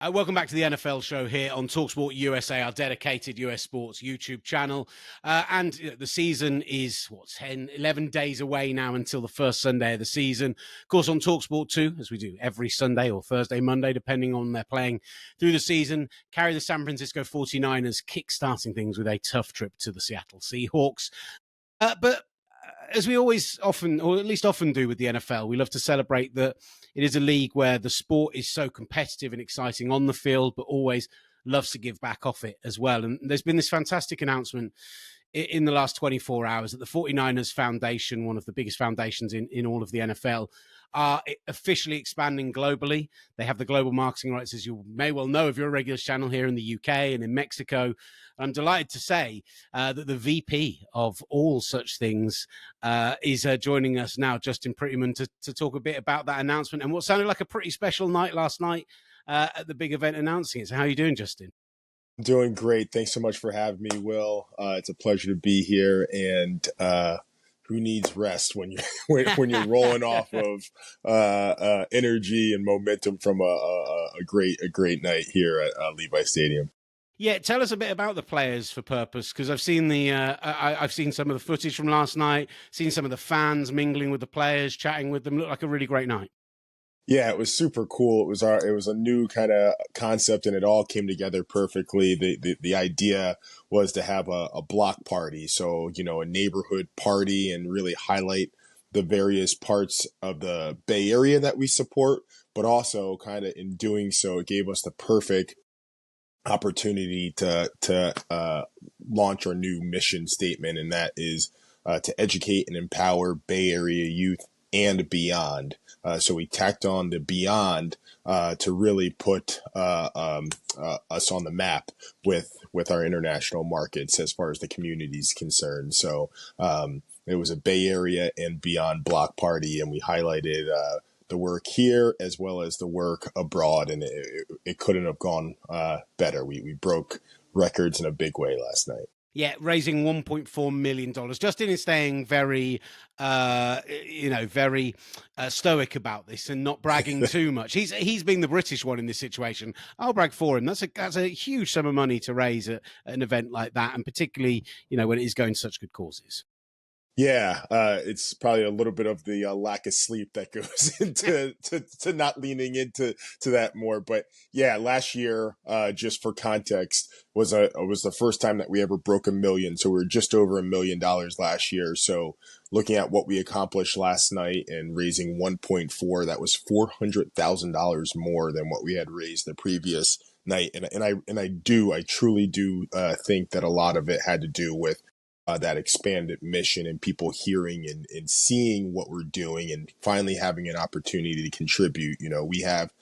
Welcome back to the NFL show here on talkSPORT USA, our dedicated US sports YouTube channel. The season is, 11 days away now until the first Sunday of the season. Of course, on talkSPORT 2, as we do every Sunday or Thursday, Monday, depending on their playing through the season, carry the San Francisco 49ers, kick-starting things with a tough trip to the Seattle Seahawks. But as we always often, or at least often do with the NFL, we love to celebrate that it is a league where the sport is so competitive and exciting on the field, but always loves to give back off it as well. And there's been this fantastic announcement in the last 24 hours that the 49ers Foundation, one of the biggest foundations in all of the NFL, are officially expanding globally. They have the global marketing rights, as you may well know if you're a regular channel, here in the UK and in Mexico. I'm delighted to say that the VP of all such things is joining us now, Justin Prettyman, to talk a bit about that announcement and what sounded like a pretty special night last night at the big event announcing it. So how are you doing, Justin? Doing great. Thanks so much for having me, Will. It's a pleasure to be here. And who needs rest when you're when you're rolling off of energy and momentum from a great night here at Levi Stadium? Yeah, tell us a bit about the players for purpose, because I've seen I've seen some of the footage from last night, seen some of the fans mingling with the players, chatting with them. Looked like a really great night. Yeah, it was super cool. It was a new kind of concept, and it all came together perfectly. The idea was to have a block party, so a neighborhood party, and really highlight the various parts of the Bay Area that we support, but also kind of in doing so, it gave us the perfect opportunity to launch our new mission statement, and that is to educate and empower Bay Area youth and beyond. So we tacked on the beyond to really put us on the map with our international markets as far as the community is concerned. So it was a Bay Area and beyond block party, and we highlighted the work here as well as the work abroad, and it couldn't have gone better. We broke records in a big way last night. Yeah, raising $1.4 million. Justin is staying very, very stoic about this and not bragging too much. He's being the British one in this situation. I'll brag for him. That's a huge sum of money to raise at an event like that, and particularly when it is going to such good causes. Yeah, it's probably a little bit of the lack of sleep that goes into to not leaning into that more. But yeah, last year, just for context, was the first time that we ever broke $1 million. So we were just over $1 million last year. So looking at what we accomplished last night and raising 1.4, that was $400,000 more than what we had raised the previous night. And I truly do think that a lot of it had to do with that expanded mission and people hearing and seeing what we're doing and finally having an opportunity to contribute. We have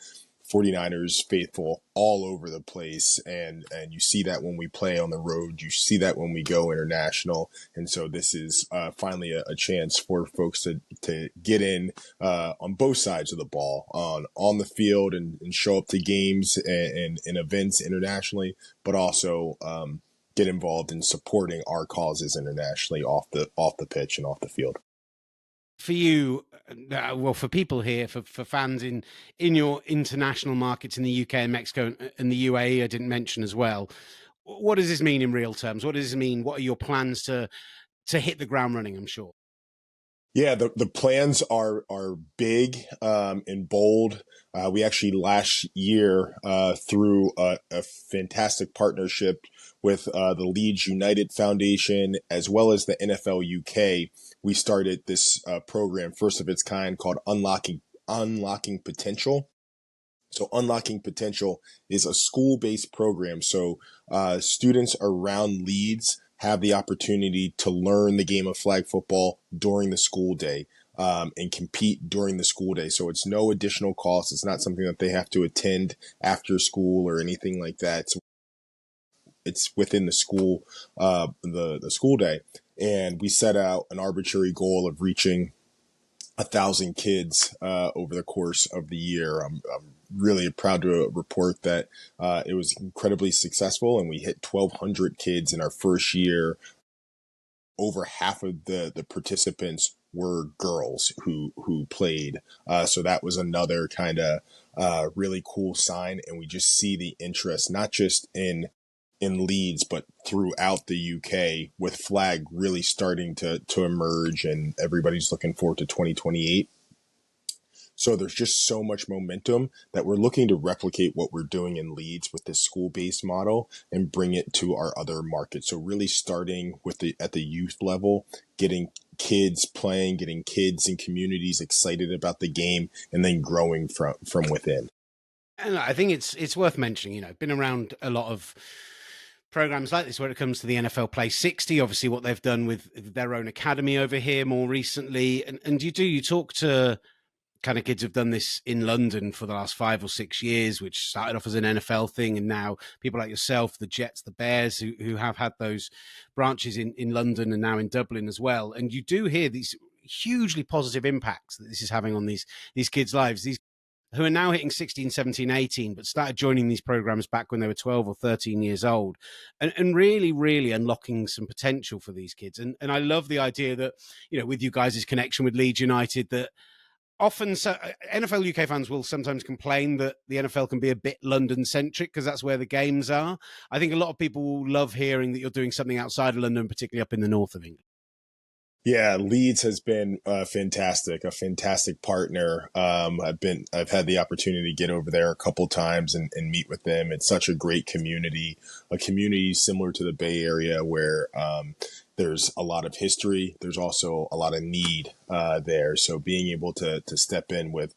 49ers faithful all over the place, and you see that when we play on the road, you see that when we go international. And so this is finally a chance for folks to get in on both sides of the ball, on the field and show up to games and events internationally, but also get involved in supporting our causes internationally off the pitch and off the field. For you, for people here, for fans in your international markets in the UK and Mexico and the UAE, I didn't mention as well. What does this mean in real terms? What does this mean? What are your plans to hit the ground running? I'm sure. Yeah, the plans are big and bold. We actually last year through a fantastic partnership with the Leeds United Foundation as well as the NFL U.K. We started this program, first of its kind, called Unlocking Potential. So Unlocking Potential is a school-based program. So students around Leeds have the opportunity to learn the game of flag football during the school day and compete during the school day. So it's no additional cost. It's not something that they have to attend after school or anything like that. So it's within the school, the school day. And we set out an arbitrary goal of reaching 1,000 kids over the course of the year. I'm really proud to report that it was incredibly successful, and we hit 1,200 kids in our first year. Over half of the participants were girls who played. So that was another kind of really cool sign. And we just see the interest, not just in Leeds, but throughout the UK, with flag really starting to emerge, and everybody's looking forward to 2028. So there's just so much momentum that we're looking to replicate what we're doing in Leeds with this school-based model and bring it to our other markets. So really starting with at the youth level, getting kids playing, getting kids and communities excited about the game, and then growing from within. And I think it's worth mentioning, been around a lot of programs like this where it comes to the NFL Play 60, obviously what they've done with their own academy over here more recently. And you talk to kind of kids who've done this in London for the last 5 or 6 years, which started off as an NFL thing. And now people like yourself, the Jets, the Bears, who have had those branches in London and now in Dublin as well. And you do hear these hugely positive impacts that this is having on these kids' lives. These who are now hitting 16, 17, 18, but started joining these programs back when they were 12 or 13 years old, and really, really unlocking some potential for these kids. And I love the idea that, with you guys' connection with Leeds United, that often NFL UK fans will sometimes complain that the NFL can be a bit London centric because that's where the games are. I think a lot of people will love hearing that you're doing something outside of London, particularly up in the north of England. Yeah, Leeds has been fantastic, a fantastic partner. I've had the opportunity to get over there a couple times and meet with them. It's such a great community, a community similar to the Bay Area where there's a lot of history. There's also a lot of need there. So being able to step in with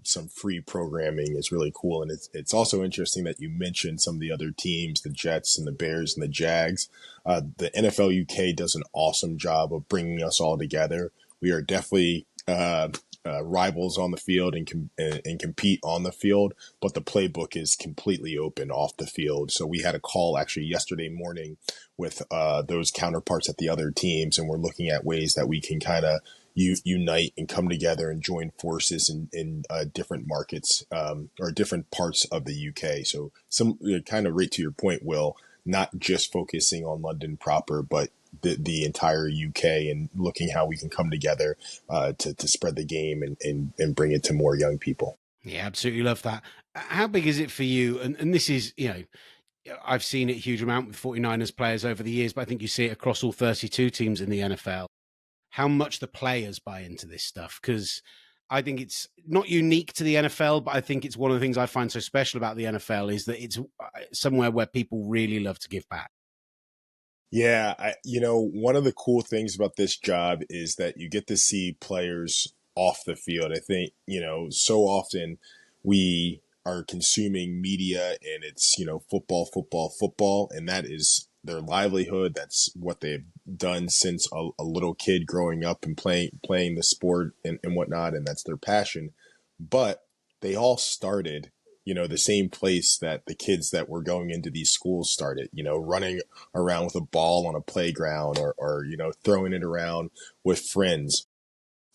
some free programming is really cool. And it's also interesting that you mentioned some of the other teams, the Jets and the Bears and the Jags. The NFL UK does an awesome job of bringing us all together. We are definitely rivals on the field and compete on the field, but the playbook is completely open off the field. So we had a call actually yesterday morning with those counterparts at the other teams, and we're looking at ways that we can kind of unite and come together and join forces in different markets or different parts of the UK. So some kind of right to your point, Will, not just focusing on London proper, but the entire UK, and looking how we can come together to spread the game and bring it to more young people. Yeah, absolutely love that. How big is it for you? And this is, I've seen it a huge amount with 49ers players over the years, but I think you see it across all 32 teams in the NFL, how much the players buy into this stuff. Because I think it's not unique to the NFL, but I think it's one of the things I find so special about the NFL is that it's somewhere where people really love to give back. Yeah, one of the cool things about this job is that you get to see players off the field. I think, so often we are consuming media and it's, football, football, football, and that is their livelihood. That's what they've done since a little kid growing up and playing the sport and whatnot, and that's their passion. But they all started the same place that the kids that were going into these schools started, running around with a ball on a playground or throwing it around with friends,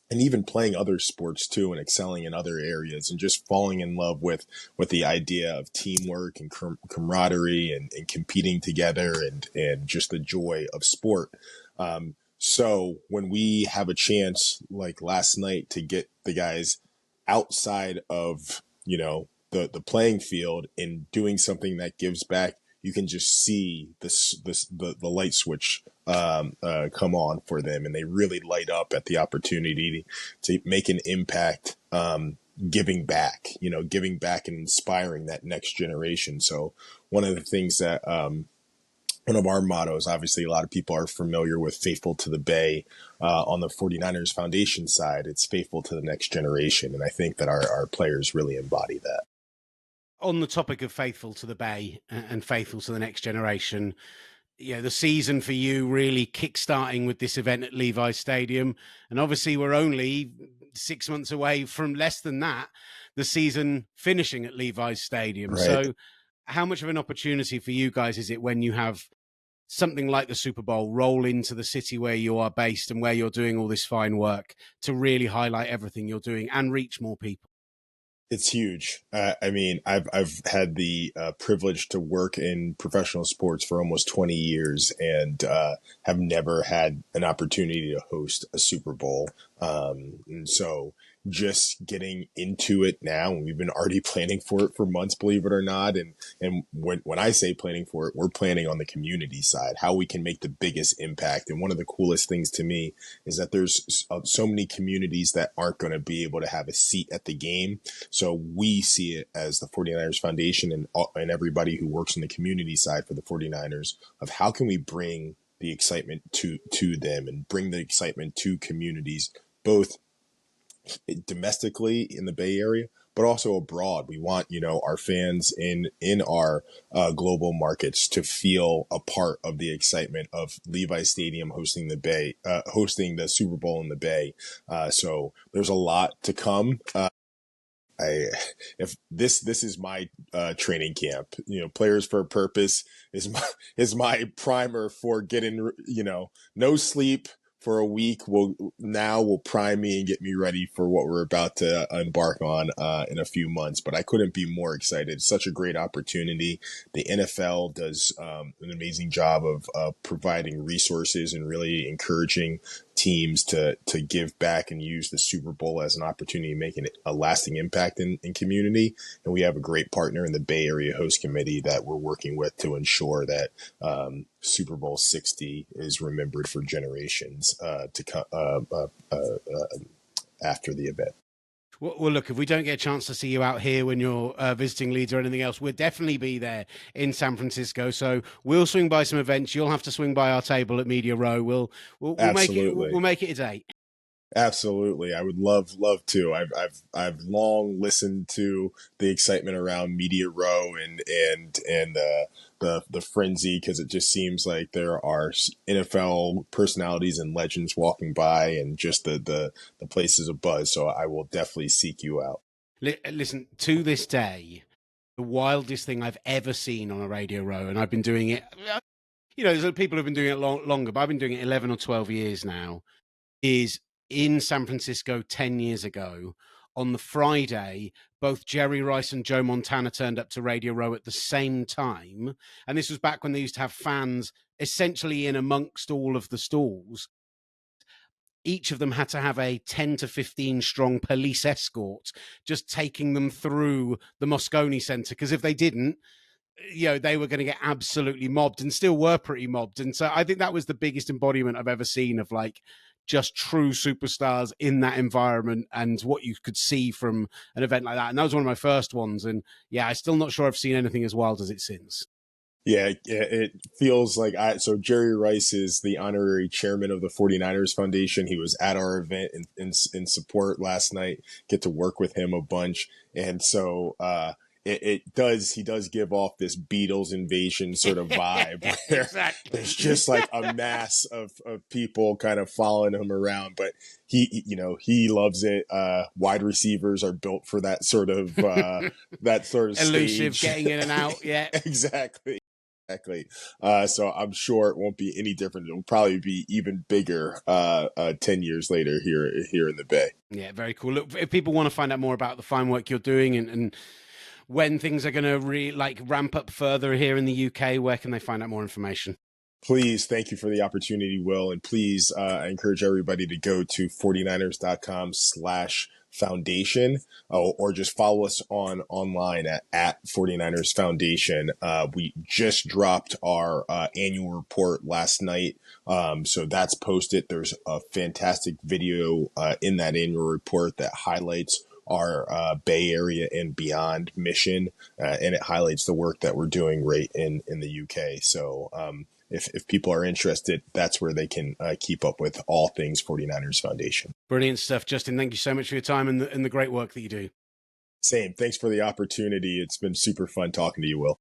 and even playing other sports too and excelling in other areas, and just falling in love with the idea of teamwork and camaraderie and competing together and just the joy of sport. So when we have a chance like last night to get the guys outside of, the playing field and doing something that gives back, you can just see the light switch come on for them, and they really light up at the opportunity to make an impact, giving back and inspiring that next generation. So one of the things that one of our mottos, obviously a lot of people are familiar with Faithful to the Bay. On the 49ers Foundation side, it's faithful to the next generation. And I think that our players really embody that. On the topic of faithful to the Bay and faithful to the next generation, the season for you really kick-starting with this event at Levi's Stadium. And obviously we're only 6 months away from less than that, the season finishing at Levi's Stadium. Right. So how much of an opportunity for you guys is it when you have something like the Super Bowl roll into the city where you are based and where you're doing all this fine work to really highlight everything you're doing and reach more people? It's huge. I've had the privilege to work in professional sports for almost 20 years and have never had an opportunity to host a Super Bowl. And so just getting into it now, and we've been already planning for it for months, believe it or not. And when I say planning for it, we're planning on the community side, how we can make the biggest impact. And one of the coolest things to me is that there's so many communities that aren't going to be able to have a seat at the game. So we see it as the 49ers Foundation and everybody who works on the community side for the 49ers of how can we bring the excitement to them and bring the excitement to communities, both domestically in the Bay Area, but also abroad. We want, our fans in our global markets to feel a part of the excitement of Levi Stadium hosting the Super Bowl in the Bay. So there's a lot to come. If this is my training camp, players for a purpose is my primer for getting, no sleep for a week will prime me and get me ready for what we're about to embark on in a few months. But I couldn't be more excited. Such a great opportunity. The NFL does an amazing job of providing resources and really encouraging teams to give back and use the Super Bowl as an opportunity to make a lasting impact in community. And we have a great partner in the Bay Area Host Committee that we're working with to ensure that Super Bowl 60 is remembered for generations to come after the event. Well, look, if we don't get a chance to see you out here when you're visiting Leeds or anything else, we'll definitely be there in San Francisco. So we'll swing by some events. You'll have to swing by our table at Media Row. We'll make it a date. Absolutely. I would love to. I've long listened to the excitement around Media Row and the frenzy, because it just seems like there are NFL personalities and legends walking by, and just the place is a buzz. So I will definitely seek you out. Listen, to this day, the wildest thing I've ever seen on a Radio Row, and I've been doing it, there's people who've been doing it longer, but I've been doing it 11 or 12 years now, is in San Francisco 10 years ago. On the Friday, both Jerry Rice and Joe Montana turned up to Radio Row at the same time. And this was back when they used to have fans essentially in amongst all of the stalls. Each of them had to have a 10 to 15 strong police escort just taking them through the Moscone Center, because if they didn't, they were going to get absolutely mobbed, and still were pretty mobbed. And so I think that was the biggest embodiment I've ever seen of just true superstars in that environment, and what you could see from an event like that. And that was one of my first ones. And yeah, I'm still not sure I've seen anything as wild as it since. Yeah, it feels like so Jerry Rice is the honorary chairman of the 49ers Foundation. He was at our event in support last night, get to work with him a bunch. And so, he does give off this Beatles invasion sort of vibe where Exactly. There's just like a mass of people kind of following him around, but he loves it. Wide receivers are built for that sort of elusive stage. Getting in and out. Yeah, Exactly. So I'm sure it won't be any different. It'll probably be even bigger 10 years later here in the Bay. Yeah, very cool. Look, if people want to find out more about the fine work you're doing and when things are going to ramp up further here in the UK, where can they find out more information? Please, thank you for the opportunity, Will. And please, I encourage everybody to go to 49ers.com/foundation or just follow us online at 49ers Foundation. We just dropped our annual report last night. So that's posted. There's a fantastic video in that annual report that highlights our Bay Area and beyond mission, and it highlights the work that we're doing right in the UK. So if people are interested, that's where they can keep up with all things 49ers Foundation. Brilliant stuff, Justin. Thank you so much for your time and the great work that you do. Same. Thanks for the opportunity. It's been super fun talking to you, Will.